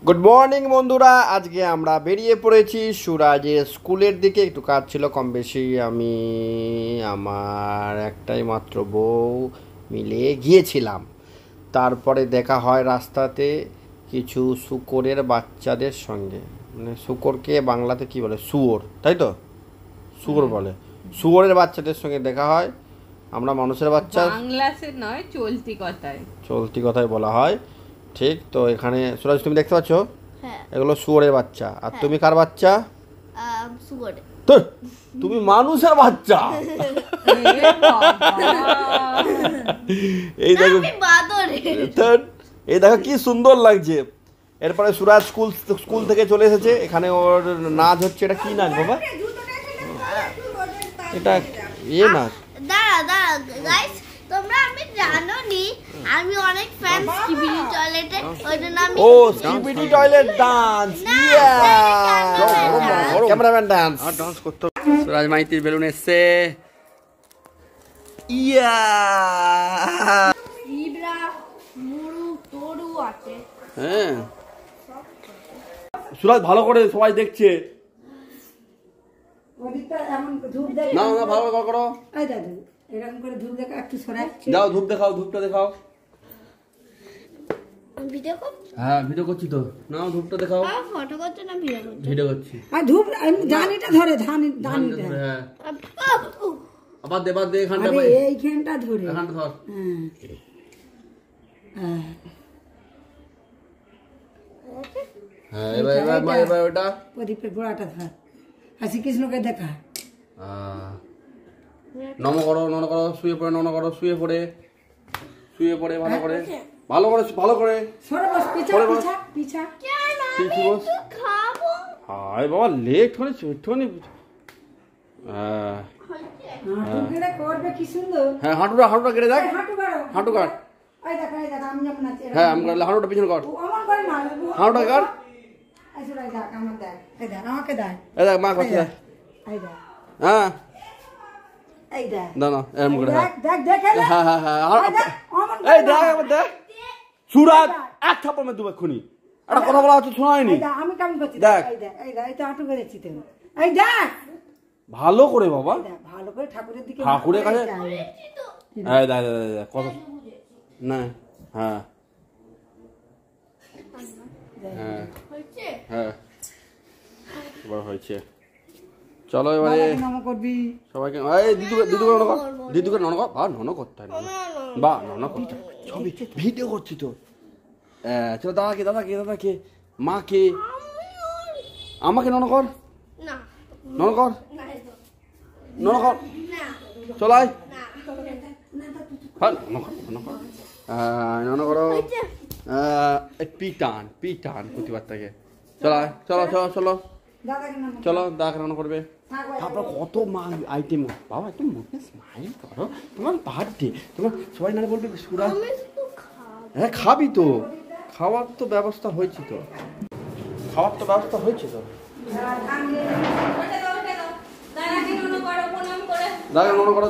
Good morning বন্ধুরা, আজকে আমরা বেরিয়ে পড়েছি সুরাজের স্কুলের দিকে। একটু কাজ ছিল কম বেশি, আমি আমার একটাই মাত্র বউ মিলে গিয়েছিলাম। তারপরে দেখা হয় রাস্তাতে কিছু শূকরের বাচ্চাদের সঙ্গে। মানে শূকরকে বাংলাতে কি বলে? শুয়োর, তাই তো? শুয়োর বলে। শুয়োরের বাচ্চাদের সঙ্গে দেখা হয়। আমরা মানুষের বাচ্চা, বাংলাতে নয়, চলতি কথায় বলা হয়। ঠিক তো, এখানে সুরাজ তুমি দেখতে পাচ্ছ হ্যাঁ, এগুলো শুয়োরের বাচ্চা। আর তুমি কার বাচ্চা? শুয়োরের। তো তুমি মানুষের বাচ্চা। এই দেখো, এই দেখো কি সুন্দর লাগছে। এরপরে সুরাজ স্কুল থেকে চলে এসেছে, এখানে ওর নাচ হচ্ছে। এটা কি নাচ বাবা? এটা নাচ। দাঁড়া গাইস, তোমরা আমি জানোনি আমি অনেক ফ্যান স্কিবিডি টয়লেটে, ওই জন্য আমি skibidi toilet dance. Cameraman dance করতে। সুরাজ মাইতির বেলুন এসছে। ইবরা মুরু তোরু আছে। হ্যাঁ, সুরাজ ভালো করে সবাই দেখছে। না না, ভালো করো। এরকম করে ধূপ দেখা একটু সরাচ্ছি। যাও ধূপ দেখাও, ধূপটা দেখাও। ভিডিও কর। হ্যাঁ, ভিডিও করছি তো। নাও ধূপটা দেখাও। ফটো করতে না ভিডিও করতে? ভিডিও করছি। আর ধূপ ধানিটা ধরে ধানিটা। হ্যাঁ, আবার দে এখানটা। আরে এইখানটা ধরে। এখানটা ধর। হ্যাঁ, এবার ওটা প্রদীপের গোড়াটা ধর। আর শ্রীকৃষ্ণকে দেখা। নম করো, শুয়ে পড়ে, শুয়ে পড়ে ভালো করে সরে বস, পিছা। খাবো। হায় বাবা, লেট হলে একটুখানি। হাঁটুটা করবে কি সুন্দর। হ্যাঁ, হাঁটুটা কেটে দেখ। হাঁটু কাট। এই দেখ আমি যেমন নাচি। হ্যাঁ, আমি হাঁটুটা পিছনে কর। অমন করে না, হাঁটুটা কাট। এই দেখ আমার দেখ। এই দেখ আমাকে দেখ। এই দেখ মা করছে। এই দেখ। হ্যাঁ, এই দেখ। না এরকম করে। দেখ। হ্যাঁ, এই দেখ সুরাজ এক থাপ্পড় মেরে দেবো এক্ষুনি। একটা কথা বলা হচ্ছে, শোনায়নি। আমি কেমন করছি দেখ। এই তো হাঁটু করেছি তো। এই দেখ ভালো করে বাবা, ভালো করে ঠাকুরের দিকে। ঠাকুরের কাছে। এই দেখ কত না। হ্যাঁ, এবার হয়েছে। চলো এবারে করবি সবাইকে। দিদুকে নন কর। নন করতে হয় বা নন করতে। ছবি ভিডিও করছি তো। চলো দাদাকে মাকে আমাকে নন কর। চলাই নন করো। পিটান প্রতিবার থেকে। চলো দাদাকে রান্না করবে। তারপর কত আইটেম বাবা, একটু মুখে স্মাইল করো। তোমার বার্থডে, তোমার সবাই না বলবে সুরাজ। হ্যাঁ, খাবি তো। খাওয়ার তো ব্যবস্থা হয়েছে তো। দাদাকে নন করো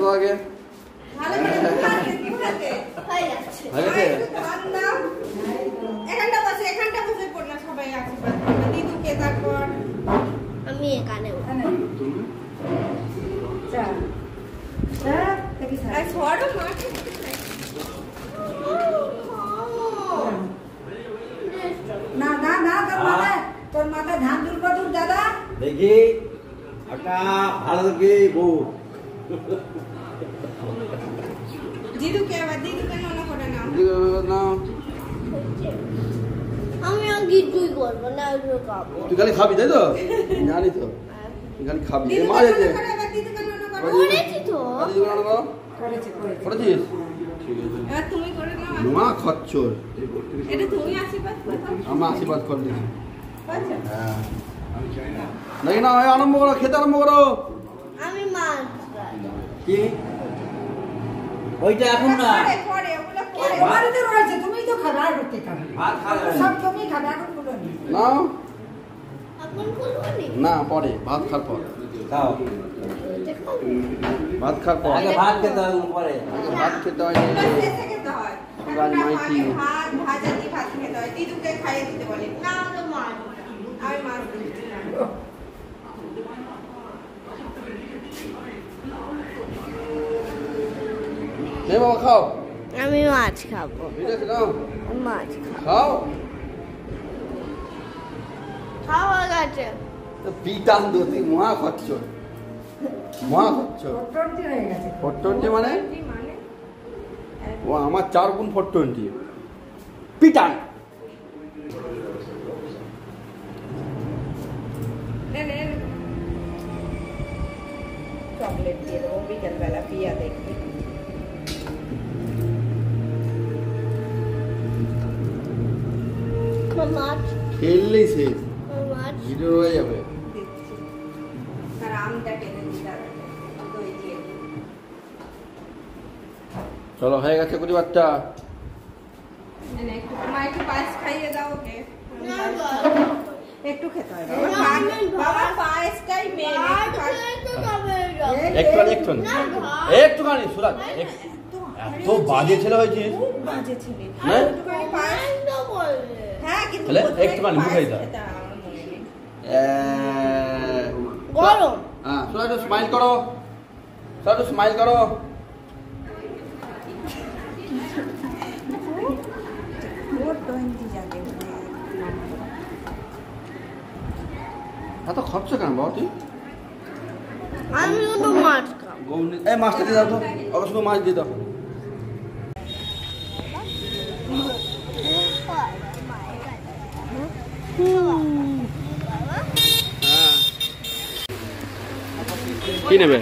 দাদাকে। আমি এখানে তোর মাথায় ধান দূর কর দাদা। দেখি একটা ভালো দেখি বউ। আমি আর কিছুই করবো না, খাবো। তুই খালি খাবি, তাই তো? জানি তো তুই খালি খাবি। মা যেতে করেছিস। মা খচ্চর, আমার আশীর্বাদ কর দিস। হ্যাঁ, দেখি না, আরম্ভ করো, খেতে আরম্ভ করো। আমি মাছ কি ওইটা এখন না, তুমি তো খাবে। আর করতে খাবে সব তুমি খাবে, এখন বলো না না পরে ভাত খাওয়ার পর খাও। ভাত খাওয়ার পর আগে ভাত খেতে হয়, পরে আগে ভাত খেতে হয়। হয় দিদুকে খাইয়ে দিতে বলে না তো মাছ আমি মাছ দিই নে বাবা খাও আমি মাছ খাবো ঠিক আছে নাও মাছ খাবো খাও খাওয়া গেছে তো পিটান দো তুই মহা খাচ্ছ ফটোটি হয়ে গেছে 420 মানে ও আমার 4 গুণ 420 পিটান চকলেট দিয়ে দেবো বিকেলবেলা পিয়া দেখবে মাছ খেললেই শেষ মাছ ভিডিও হয়ে যাবে দিচ্ছি আর আমটা টেনে দিতে হবে দই দিয়ে দিই। চলো হয়ে গেছে কুড়ি বাচ্চা এনে একটু মা একটু পায়েস খাইয়ে দাও ওকে না একটু খেতে হয় না, আমি বাবা পায়েসটাই মেন ভাত খেতে হবে একটুখানি সুরাজ এত বাজে ছেলে হয়েছিস খুব বাজে ছিল হ্যাঁ? একটুখানি পায়েস হ্যাঁ কিন্তু তাহলে প্রথমে একটুখানি মুখে পায়েস দাও। খেতে আমার মনে নেই। গরম হ্যাঁ সুরাজ স্মাইল করো সুরাজ স্মাইল করো এত খরচ কেন বাবা তুই আমি শুধু মাছ খাবো এই মাছটা দিয়ে দাও তো ওকে শুধু মাছ দিয়ে দাও হ্যাঁ কি নেবে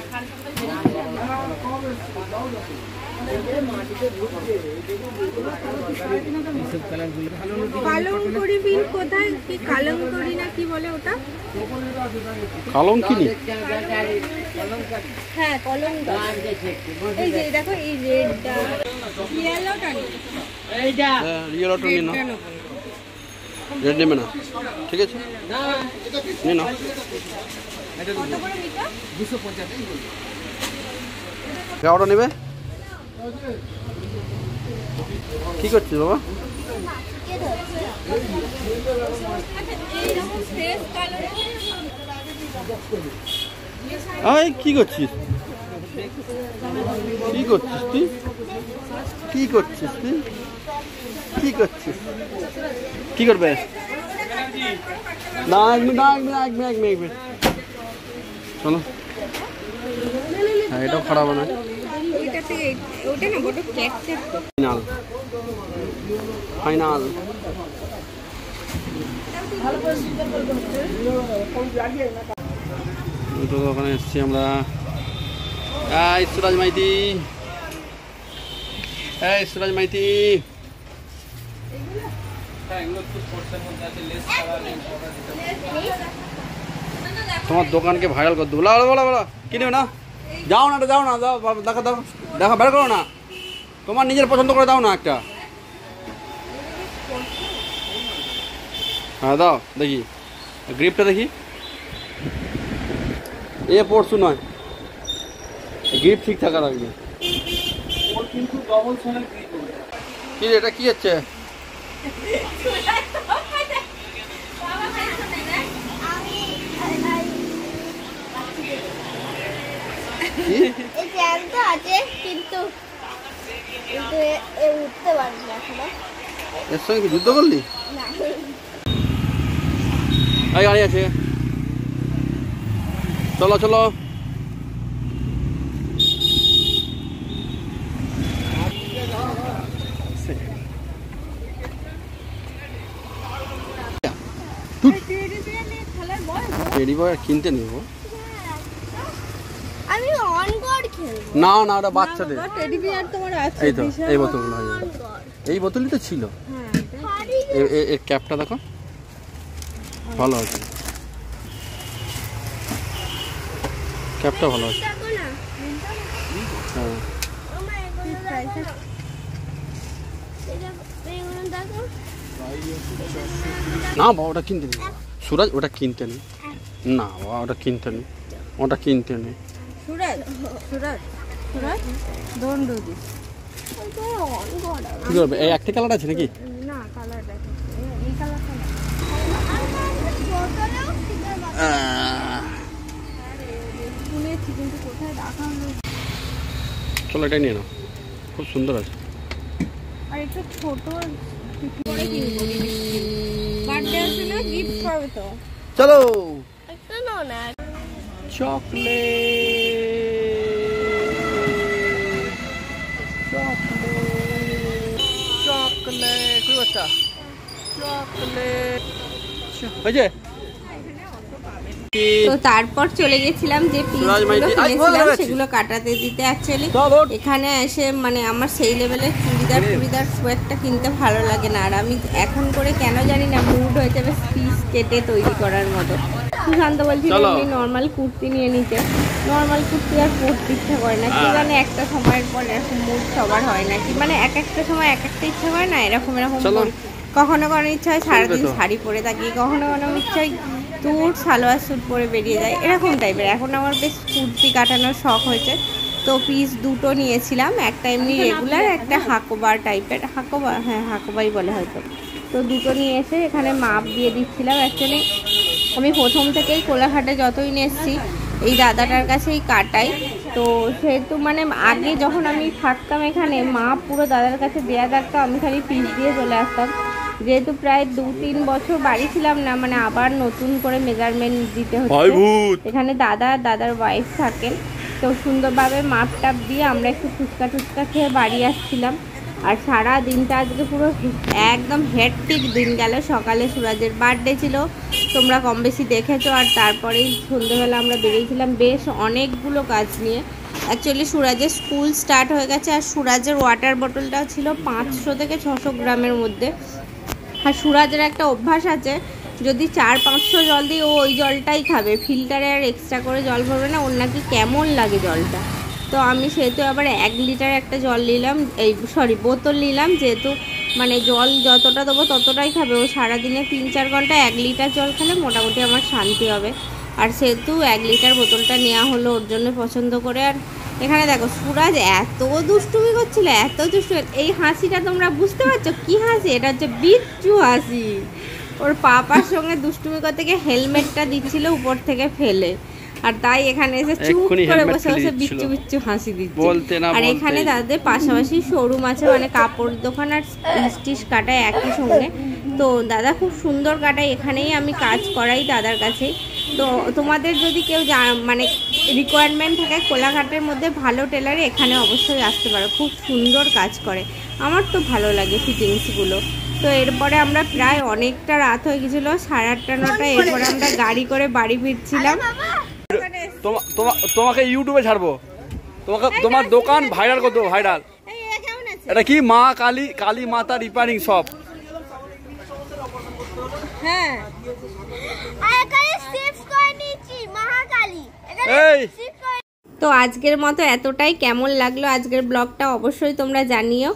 কালঙ্করি বিল কোথায় কি কালঙ্করি না কি বলে ওটা কালঙ্কিনি হ্যাঁ কলঙ্কারি এই যে দেখো এই রেডটা ইয়েলোটা রিয়েল অটো নিয়ে নাও রেড নেবে না ঠিক আছে নিয়ে নাও কত করে মিটার 250 অটো নেবে কি করছিস বাবা এইরকম ফ্রেশ কালার এই কি করছিস কি করছিস তুই কি করছিস তুই কি করছিস কি করবে না এক মিনিট চলো হ্যাঁ এটাও খারাপ না ওইটা থেকে ওটা না বড় ক্যাকচার তো ফাইনাল দুটো দোকানে এসছি আমরা সুরাজ মাইতি সুরাজ মাইতি তোমার দোকানকে ভাইরাল করে দেবো বলো কি নেবে না যাও না যাও দেখো বের করো না তোমার নিজের পছন্দ করে দাও না একটা হ্যাঁ দাও দেখি গ্রিপটা দেখি এ পরশু নয় গ্রিপ ঠিক থাকা লাগবে কি এটা কি হচ্ছে এই জ্যাম তো আছে কিন্তু উঠতে পারবি না এখনো এর সঙ্গে কি যুদ্ধ করলি না এই গাড়ি আছে চলো চলো টেডি বয় কিনতে নেব আমি অন গড খেলবো না না ওটা বাচ্চাদের টেডি বিয়ার তোমার আছে এই তো এই বোতলগুলো হয়ে যাবে এই বোতলই তো ছিল এর ক্যাপটা দেখো ভালো আছে ক্যাপটা ভালো আছে দেখো না হ্যাঁ আমার এগুলো দেখো এগুলো দেখো না বাবা ওটা কিনতে নেই সুরাজ ওটা কিনতে নেই না বাবা ওটা কিনতে নেই ওটা কিনতে নেই Suraj Suraj Suraj don't do this on God কি করবে এই একটা কালার আছে নাকি না কালার দেখো, এই কালারটা না। শুনেছি কিন্তু কোথায় রাখা হলো। চলো এটাই নিয়ে নাও, খুব সুন্দর আছে। আর একটু ছোট করে কিনবো, বার্থডে আছে না, গিফট পাবে তো। চলো একটা নাও না। চকলেট খুব আচ্ছা, চকলেট হয়েছে। তো তারপর চলে গেছিলাম যে পিসগুলো কিনেছিলাম সেগুলো কাটাতে দিতে। অ্যাকচুয়ালি এখানে এসে মানে আমার সেই লেভেলের চুড়িদার খুব একটা কিনতে ভালো লাগে না। আর আমি এখন করে কেন জানি না মুড হয়ে যাবে পিস কেটে তৈরি করার মতো। সুশান্ত বলছিল এমনি নর্মাল কুর্তি নিয়ে নিতে, নর্মাল কুর্তি আর পরতে ইচ্ছা করে না, কি জানে একটা সময়ের পর এরকম মুড সবার হয় না কি, মানে একটা সময় একটা ইচ্ছা হয় না, এরকম কখনো কখনো ইচ্ছা হয় সারাদিন শাড়ি পরে থাকি, কখনো ইচ্ছা হয় স্যুট সালোয়ার স্যুট পরে বেরিয়ে যায়, এরকম টাইপের। এখন আমার বেশ কুর্তি কাটানোর শখ হয়েছে, তো পিস দুটো নিয়েছিলাম, একটা এমনি রেগুলার, একটা হাকোবার টাইপের, হাকোবার, হ্যাঁ হাকোবাই বলে হয়তো। তো দুটো নিয়ে এসে এখানে মাপ দিয়ে দিচ্ছিলাম। অ্যাকচুয়ালি আমি প্রথম থেকেই কোলাঘাটে যতই নিয়ে এসেছি এই দাদাটার কাছেই কাটাই, তো সেহেতু মানে আগে যখন আমি থাকতাম এখানে মাপ পুরো দাদার কাছে দেওয়া থাকতো, আমি খালি পিস দিয়ে চলে আসতাম। যেহেতু প্রায় 2-3 বছর বাড়ি ছিলাম না, মানে আবার নতুন করে মেজারমেন্ট দিতে হচ্ছে। এখানে দাদার ওয়াইফ থাকেন, তো সুন্দরভাবে মাপ টাপ দিয়ে আমরা একটু ফুচকা খেয়ে বাড়ি আসছিলাম। আর সারা দিনটা আজকে পুরো একদম হেক্টিক দিন গেল। সকালে সুরাজের বার্থডে ছিল, তোমরা কম বেশি দেখেছো, আর তারপরেই সন্ধ্যেবেলা আমরা বেরিয়েছিলাম বেশ অনেকগুলো কাজ নিয়ে। অ্যাকচুয়ালি সুরাজের স্কুল স্টার্ট হয়ে গেছে, আর সুরাজের ওয়াটার বোতলটাও ছিল 500 থেকে 600 গ্রামের মধ্যে। আর সুরাজের একটা অভ্যাস আছে, যদি 400-500 জল দিয়ে ও ওই জলটাই খাবে, ফিল্টারে আর এক্সট্রা করে জল ভরবে না, ওর নাকি কেমন লাগে জলটা। তো আমি সেহেতু আবার 1 লিটার একটা জল নিলাম, বোতল নিলাম, যেহেতু মানে জল যতটা দেবো ততটাই খাবে। ও সারাদিনে 3-4 ঘন্টা 1 লিটার জল খেলে মোটামুটি আমার শান্তি হবে। আর সেহেতু 1 লিটার বোতলটা নেওয়া হলো ওর জন্য পছন্দ করে। আর এখানে দেখো সুরাজ এত দুষ্টুমি করছিল, এত দুষ্টুমি, এই হাসিটা তোমরা বুঝতে পারছো কি হাসি? এটা হচ্ছে বিচ্ছু হাসি। ওর পাপার সঙ্গে দুষ্টুমি করতে গিয়ে হেলমেটটা দিচ্ছিল উপর থেকে ফেলে, আর তাই এখানে এসে চুপ করে বসে বসে বিচ্ছু হাসি দিচ্ছে। আর এখানে তাদের পাশাপাশি শোরুম আছে, মানে কাপড় দোকান আর স্টিচ কাটায় একই সঙ্গে। তো দাদা খুব সুন্দর কাটায়, এখানেই আমি কাজ করাই দাদার কাছেই। তো তোমাদের যদি কেউ মানে রিকোয়ারমেন্ট থাকে কোলাঘাটের মধ্যে ভালো টেলারে, এখানে অবশ্যই আসতে পারো, খুব সুন্দর কাজ করে, আমার তো ভালো লাগে ফিটিংসগুলো। তো এরপরে আমরা প্রায় অনেকটা রাত হয়ে গেছিলো, 8:30-9টা। এরপরে আমরা গাড়ি করে বাড়ি ফিরছিলাম। তোমাকে ইউটিউবে ছাড়বো, তোমার দোকান ভাইরাল করতে, ভাইরাল। এটা কি মা কালী মাতা রিপেয়ারিং শপ। হ্যাঁ তো আজকের মতো এতটাই। কেমন লাগলো আজকের ব্লগটা অবশ্যই তোমরা জানিও।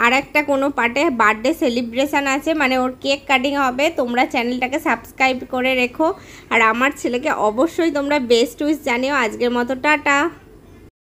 আর একটা কোনো পার্টে বার্থডে সেলিব্রেশন আছে, মানে ওর কেক কাটিং হবে, তোমরা চ্যানেলটাকে সাবস্ক্রাইব করে রেখো। আর আমার ছেলেকে অবশ্যই তোমরা বেস্ট উইশ জানিও। আজকের মতো টাটা।